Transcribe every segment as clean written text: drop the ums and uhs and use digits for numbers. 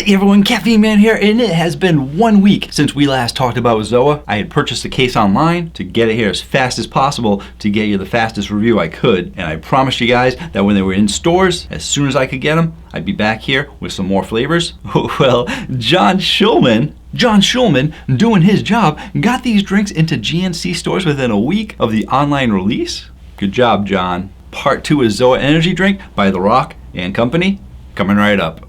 Hey everyone, Caffeine Man here, and it has been 1 week since we last talked about Zoa. I had purchased a case online to get it here as fast as possible to get you the fastest review I could, and I promised you guys that when they were in stores, as soon as I could get them, I'd be back here with some more flavors. Well, John Schulman, doing his job, got these drinks into GNC stores within a week of the online release. Good job, John. Part 2 is Zoa Energy Drink by The Rock and Company, coming right up.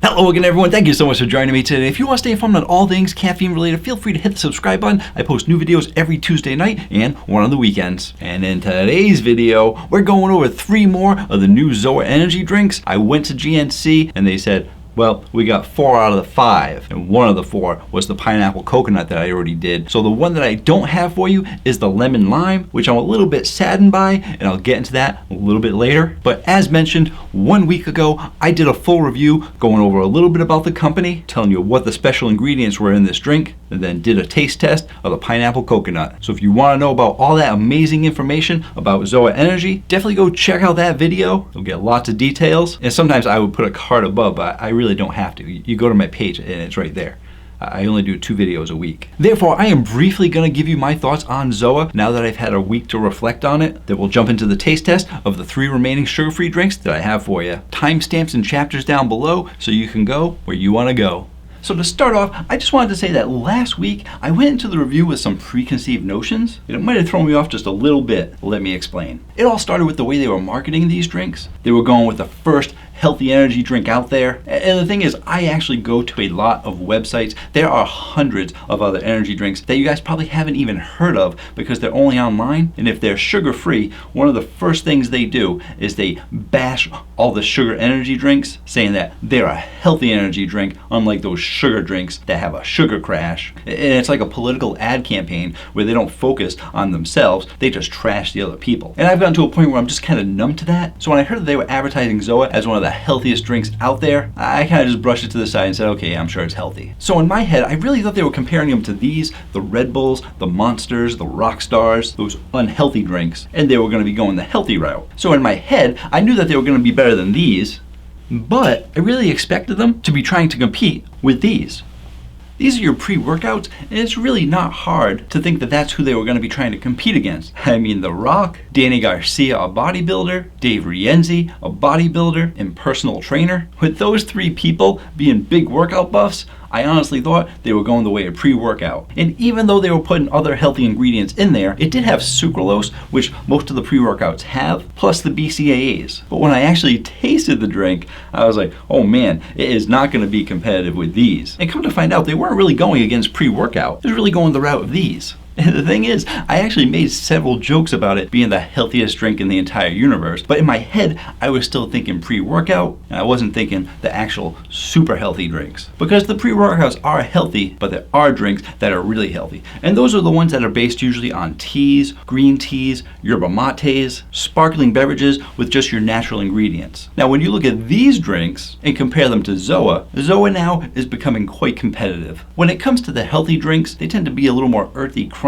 Hello again everyone, thank you so much for joining me today. If you want to stay informed on all things caffeine related, feel free to hit the subscribe button. I post new videos every Tuesday night and one on the weekends. And in today's video, we're going over 3 more of the new Zoa energy drinks. I went to GNC and they said, well, we got 4 out of the 5, and 1 of the 4 was the pineapple coconut that I already did. So the one that I don't have for you is the lemon lime, which I'm a little bit saddened by, and I'll get into that a little bit later. But as mentioned, 1 week ago, I did a full review going over a little bit about the company, telling you what the special ingredients were in this drink, and then did a taste test of the pineapple coconut. So if you want to know about all that amazing information about Zoa Energy, definitely go check out that video. You'll get lots of details, and sometimes I would put a card above, but I really don't have to. You go to my page and it's right there. I only do 2 videos a week. Therefore, I am briefly going to give you my thoughts on Zoa now that I've had a week to reflect on it. Then we'll jump into the taste test of the 3 remaining sugar-free drinks that I have for you. Timestamps and chapters down below so you can go where you want to go. So to start off, I just wanted to say that last week I went into the review with some preconceived notions, and it might have thrown me off just a little bit. Let me explain. It all started with the way they were marketing these drinks. They were going with the first healthy energy drink out there. And the thing is, I actually go to a lot of websites. There are hundreds of other energy drinks that you guys probably haven't even heard of because they're only online. And if they're sugar-free, one of the first things they do is they bash all the sugar energy drinks, saying that they're a healthy energy drink, unlike those sugar drinks that have a sugar crash. And it's like a political ad campaign where they don't focus on themselves, they just trash the other people. And I've gotten to a point where I'm just kind of numb to that. So when I heard that they were advertising Zoa as one of the healthiest drinks out there, I kind of just brushed it to the side and said, okay, I'm sure it's healthy. So in my head, I really thought they were comparing them to these, the Red Bulls, the Monsters, the Rock Stars, those unhealthy drinks, and they were going to be going the healthy route. So in my head, I knew that they were going to be better than these, but I really expected them to be trying to compete with these. These are your pre-workouts, and it's really not hard to think that that's who they were going to be trying to compete against. I mean, The Rock, Danny Garcia, a bodybuilder, Dave Rienzi, a bodybuilder and personal trainer. With those 3 people being big workout buffs, I honestly thought they were going the way of pre-workout. And even though they were putting other healthy ingredients in there, it did have sucralose, which most of the pre-workouts have, plus the BCAAs. But when I actually tasted the drink, I was like, oh man, it is not going to be competitive with these. And come to find out, they weren't really going against pre-workout. They were really going the route of these. And the thing is, I actually made several jokes about it being the healthiest drink in the entire universe, but in my head, I was still thinking pre-workout, and I wasn't thinking the actual super healthy drinks. Because the pre-workouts are healthy, but there are drinks that are really healthy. And those are the ones that are based usually on teas, green teas, yerba mates, sparkling beverages with just your natural ingredients. Now, when you look at these drinks and compare them to Zoa, Zoa now is becoming quite competitive. When it comes to the healthy drinks, they tend to be a little more earthy, crunchy,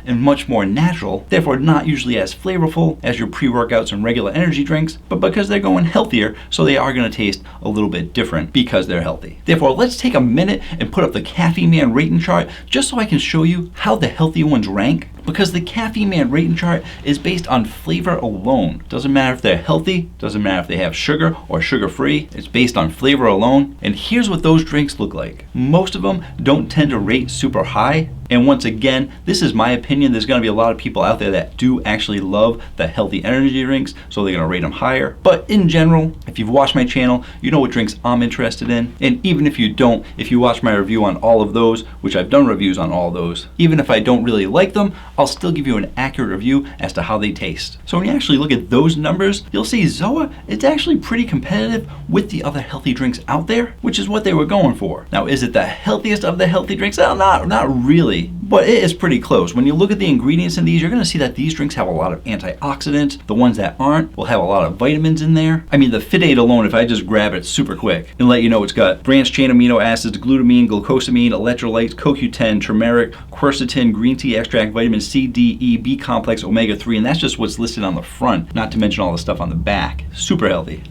and much more natural, therefore not usually as flavorful as your pre-workouts and regular energy drinks, but because they're going healthier, so they are going to taste a little bit different because they're healthy. Therefore, let's take a minute and put up the Caffeine Man rating chart just so I can show you how the healthy ones rank. Because the Caffeine Man rating chart is based on flavor alone. Doesn't matter if they're healthy, doesn't matter if they have sugar or sugar-free, it's based on flavor alone. And here's what those drinks look like. Most of them don't tend to rate super high. And once again, this is my opinion. There's going to be a lot of people out there that do actually love the healthy energy drinks, so they're going to rate them higher. But in general, if you've watched my channel, you know what drinks I'm interested in. And even if you don't, if you watch my review on all of those, which I've done reviews on all those, even if I don't really like them, I'll still give you an accurate review as to how they taste. So when you actually look at those numbers, you'll see Zoa is actually pretty competitive with the other healthy drinks out there, which is what they were going for. Now, is it the healthiest of the healthy drinks? Well, not really. exactly, but it is pretty close. When you look at the ingredients in these, you're going to see that these drinks have a lot of antioxidants. The ones that aren't will have a lot of vitamins in there. I mean, the Fit Aid alone, if I just grab it super quick and let you know, it's got branched chain amino acids, glutamine, glucosamine, electrolytes, CoQ10, turmeric, quercetin, green tea extract, vitamin C, D, E, B complex, omega-3, and that's just what's listed on the front, not to mention all the stuff on the back. Super healthy.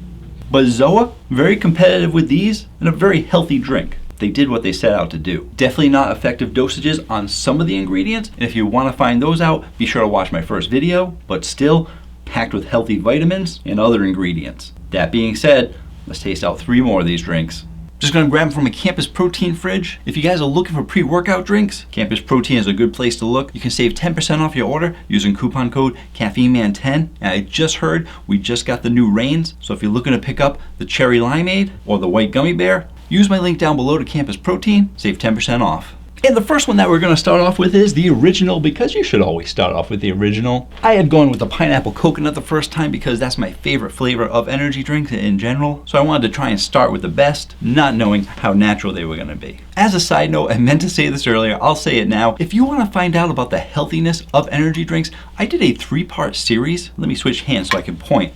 But ZOA, very competitive with these and a very healthy drink. They did what they set out to do. Definitely not effective dosages on some of the ingredients, and if you want to find those out, be sure to watch my first video, but still packed with healthy vitamins and other ingredients. That being said, let's taste out 3 more of these drinks. Just gonna grab them from a Campus Protein fridge. If you guys are looking for pre-workout drinks, Campus Protein is a good place to look. You can save 10% off your order using coupon code CaffeineMan10. And I just heard we just got the new Reigns, so if you're looking to pick up the Cherry Limeade or the White Gummy Bear, use my link down below to Campus Protein, save 10% off. And the first one that we're gonna start off with is the original, because you should always start off with the original. I had gone with the pineapple coconut the first time because that's my favorite flavor of energy drinks in general. So I wanted to try and start with the best, not knowing how natural they were gonna be. As a side note, I meant to say this earlier, I'll say it now. If you wanna find out about the healthiness of energy drinks, I did a 3-part series. Let me switch hands so I can point.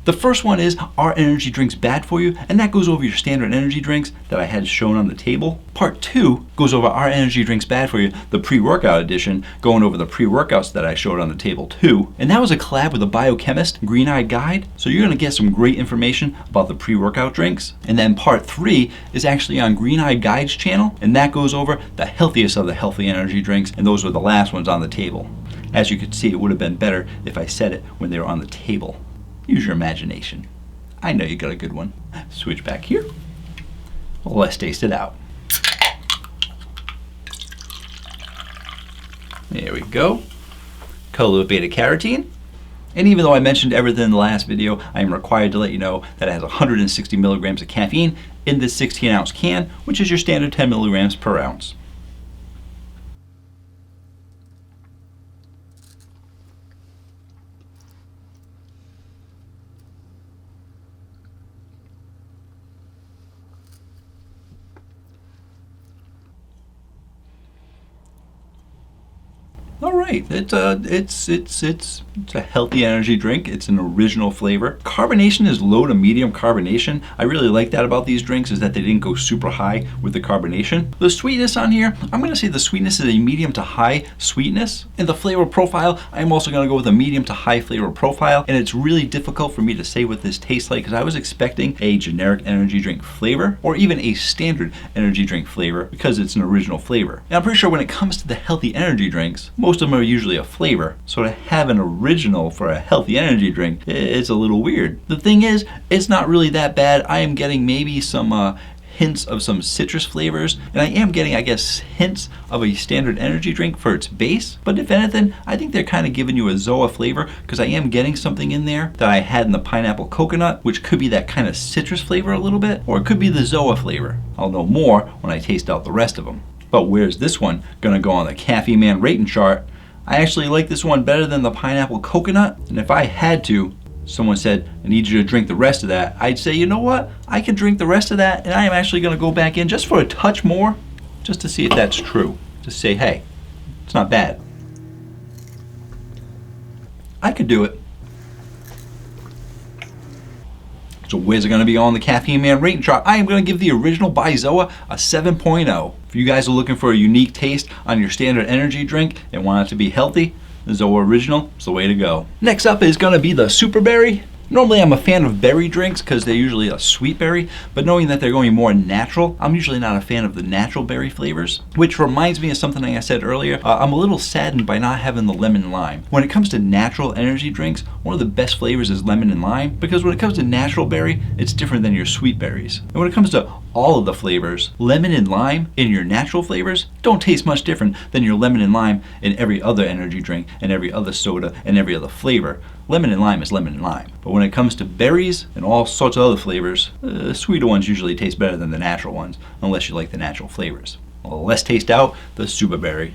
The first one is, are energy drinks bad for you? And that goes over your standard energy drinks that I had shown on the table. Part 2 goes over, are energy drinks bad for you? The pre-workout edition, going over the pre-workouts that I showed on the table too. And that was a collab with a biochemist, Green Eye Guide. So you're gonna get some great information about the pre-workout drinks. And then part 3 is actually on Green Eye Guide's channel. And that goes over the healthiest of the healthy energy drinks. And those were the last ones on the table. As you can see, it would have been better if I said it when they were on the table. Use your imagination. I know you got a good one. Switch back here. Well, let's taste it out. There we go. Color with beta carotene. And even though I mentioned everything in the last video, I am required to let you know that it has 160 milligrams of caffeine in this 16-ounce can, which is your standard 10 milligrams per ounce. All right, it's a healthy energy drink. It's an original flavor. Carbonation is low to medium carbonation. I really like that about these drinks, is that they didn't go super high with the carbonation. The sweetness on here, I'm gonna say the sweetness is a medium to high sweetness. And the flavor profile, I'm also gonna go with a medium to high flavor profile. And it's really difficult for me to say what this tastes like, because I was expecting a generic energy drink flavor or even a standard energy drink flavor, because it's an original flavor. And I'm pretty sure when it comes to the healthy energy drinks, most of them are usually a flavor. So to have an original for a healthy energy drink, it's a little weird. The thing is, it's not really that bad. I am getting maybe some hints of some citrus flavors, and I am getting, I guess, hints of a standard energy drink for its base. But if anything, I think they're kind of giving you a ZOA flavor, because I am getting something in there that I had in the pineapple coconut, which could be that kind of citrus flavor a little bit, or it could be the ZOA flavor. I'll know more when I taste out the rest of them. But where's this one gonna go on the Caffeine Man rating chart? I actually like this one better than the pineapple coconut. And if I had to, someone said, I need you to drink the rest of that, I'd say, you know what? I can drink the rest of that, and I am actually gonna go back in just for a touch more, just to see if that's true. Just say, hey, it's not bad. I could do it. So where's it gonna be on the Caffeine Man rating chart? I am gonna give the original by ZOA a 7.0. If you guys are looking for a unique taste on your standard energy drink and want it to be healthy, the ZOA original is the way to go. Next up is gonna be the Super Berry. Normally I'm a fan of berry drinks because they're usually a sweet berry, but knowing that they're going more natural, I'm usually not a fan of the natural berry flavors, which reminds me of something I said earlier. I'm a little saddened by not having the lemon and lime. When it comes to natural energy drinks, one of the best flavors is lemon and lime, because when it comes to natural berry, it's different than your sweet berries. And when it comes to all of the flavors, lemon and lime in your natural flavors don't taste much different than your lemon and lime in every other energy drink and every other soda and every other flavor. Lemon and lime is lemon and lime. But when it comes to berries and all sorts of other flavors, the sweeter ones usually taste better than the natural ones, unless you like the natural flavors. Well, let's taste out the Super Berry.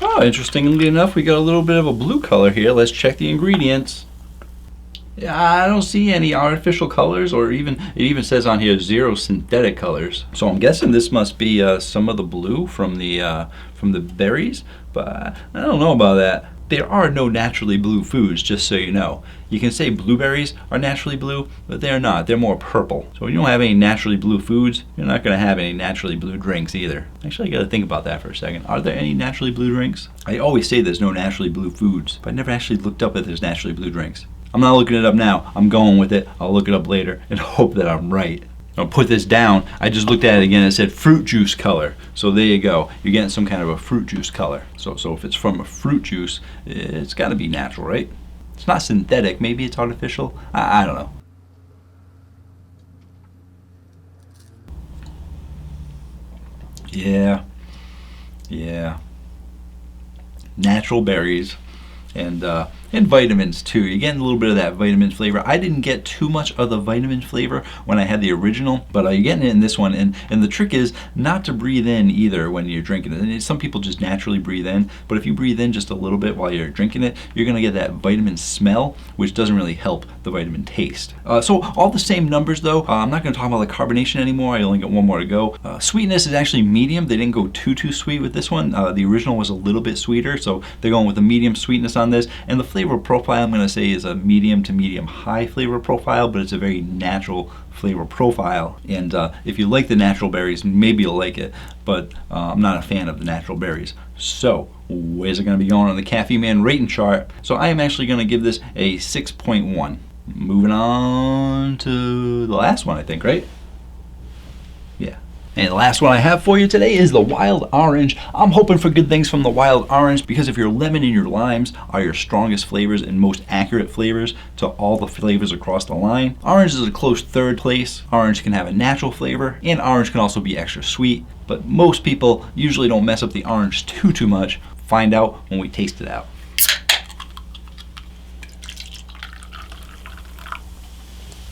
Oh, interestingly enough, we got a little bit of a blue color here. Let's check the ingredients. Yeah, I don't see any artificial colors, or even it even says on here 0 synthetic colors. So I'm guessing this must be some of the blue from the berries, but I don't know about that. There are no naturally blue foods, just so you know. You can say blueberries are naturally blue, but they're not. They're more purple. So when you don't have any naturally blue foods, you're not going to have any naturally blue drinks either. Actually, I got to think about that for a second. Are there any naturally blue drinks? I always say there's no naturally blue foods, but I never actually looked up if there's naturally blue drinks. I'm not looking it up now. I'm going with it. I'll look it up later and hope that I'm right. I'll put this down. I just looked at it again. It said fruit juice color. So there you go. You're getting some kind of a fruit juice color. So if it's from a fruit juice, it's got to be natural, right? It's not synthetic. Maybe it's artificial. I don't know. Yeah. Natural berries. And vitamins too. You're getting a little bit of that vitamin flavor. I didn't get too much of the vitamin flavor when I had the original, but you're getting it in this one. And the trick is not to breathe in either when you're drinking it. And some people just naturally breathe in, but if you breathe in just a little bit while you're drinking it, you're gonna get that vitamin smell, which doesn't really help the vitamin taste. So all the same numbers though. I'm not gonna talk about the carbonation anymore. I only got one more to go. Sweetness is actually medium. They didn't go too sweet with this one. The original was a little bit sweeter, so they're going with a medium sweetness on this. And the flavor profile, I'm going to say, is a medium to medium high flavor profile, but it's a very natural flavor profile. And if you like the natural berries, maybe you'll like it, but I'm not a fan of the natural berries. So where's it going to be going on the Caffeine Man rating chart? So I am actually going to give this a 6.1. Moving on to the last one, I think, right? Yeah. And the last one I have for you today is the wild orange. I'm hoping for good things from the wild orange because if your lemon and your limes are your strongest flavors and most accurate flavors to all the flavors across the line, orange is a close third place. Orange can have a natural flavor, and orange can also be extra sweet, but most people usually don't mess up the orange too much. Find out when we taste it out.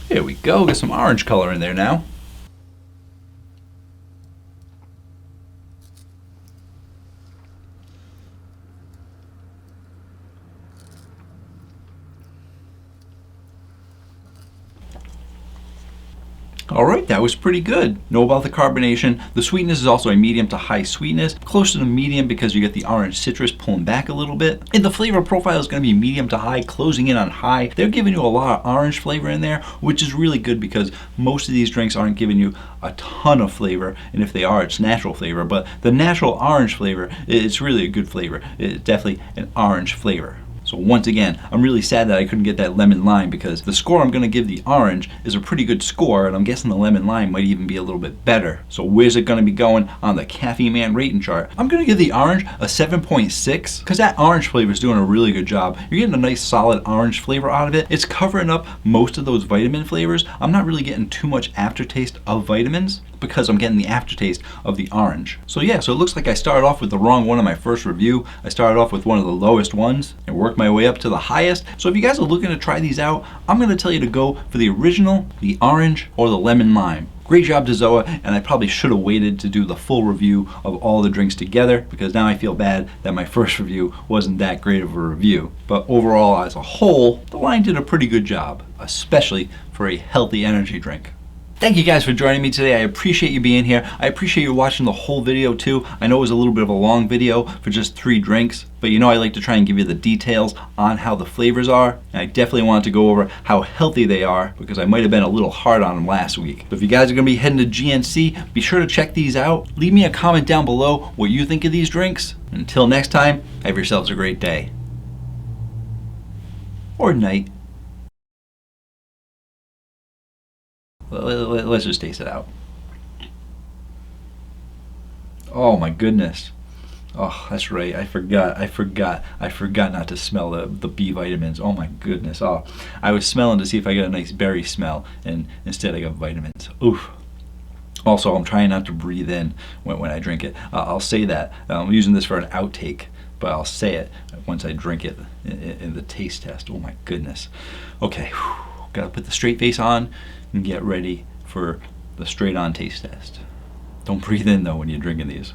Here we go, get some orange color in there now. All right, that was pretty good. Know about the carbonation. The sweetness is also a medium to high sweetness, closer to medium because you get the orange citrus pulling back a little bit. And the flavor profile is going to be medium to high, closing in on high. They're giving you a lot of orange flavor in there, which is really good because most of these drinks aren't giving you a ton of flavor, and if they are, it's natural flavor. But the natural orange flavor, it's really a good flavor. It's definitely an orange flavor. So once again, I'm really sad that I couldn't get that lemon lime because the score I'm going to give the orange is a pretty good score, and I'm guessing the lemon lime might even be a little bit better. So where's it going to be going on the Caffeine Man rating chart? I'm going to give the orange a 7.6 because that orange flavor is doing a really good job. You're getting a nice solid orange flavor out of it. It's covering up most of those vitamin flavors. I'm not really getting too much aftertaste of vitamins because I'm getting the aftertaste of the orange. So yeah, so it looks like I started off with the wrong one in my first review. I started off with one of the lowest ones and worked my way up to the highest. So if you guys are looking to try these out, I'm gonna tell you to go for the original, the orange, or the lemon lime. Great job to Zoa, and I probably should have waited to do the full review of all the drinks together because now I feel bad that my first review wasn't that great of a review. But overall, as a whole, the line did a pretty good job, especially for a healthy energy drink. Thank you guys for joining me today. I appreciate you being here. I appreciate you watching the whole video too. I know it was a little bit of a long video for just 3 drinks, but you know I like to try and give you the details on how the flavors are. And I definitely wanted to go over how healthy they are because I might have been a little hard on them last week. But if you guys are gonna be heading to GNC, be sure to check these out. Leave me a comment down below what you think of these drinks. Until next time, have yourselves a great day. Or night. Let's just taste it out. Oh my goodness. Oh, that's right. I forgot not to smell the B vitamins. Oh my goodness. Oh, I was smelling to see if I got a nice berry smell, and instead I got vitamins. Oof. Also, I'm trying not to breathe in when I drink it. I'll say that. I'm using this for an outtake, but I'll say it once I drink it in the taste test. Oh my goodness. Okay, gotta put the straight face on and get ready for the straight on taste test. Don't breathe in though when you're drinking these.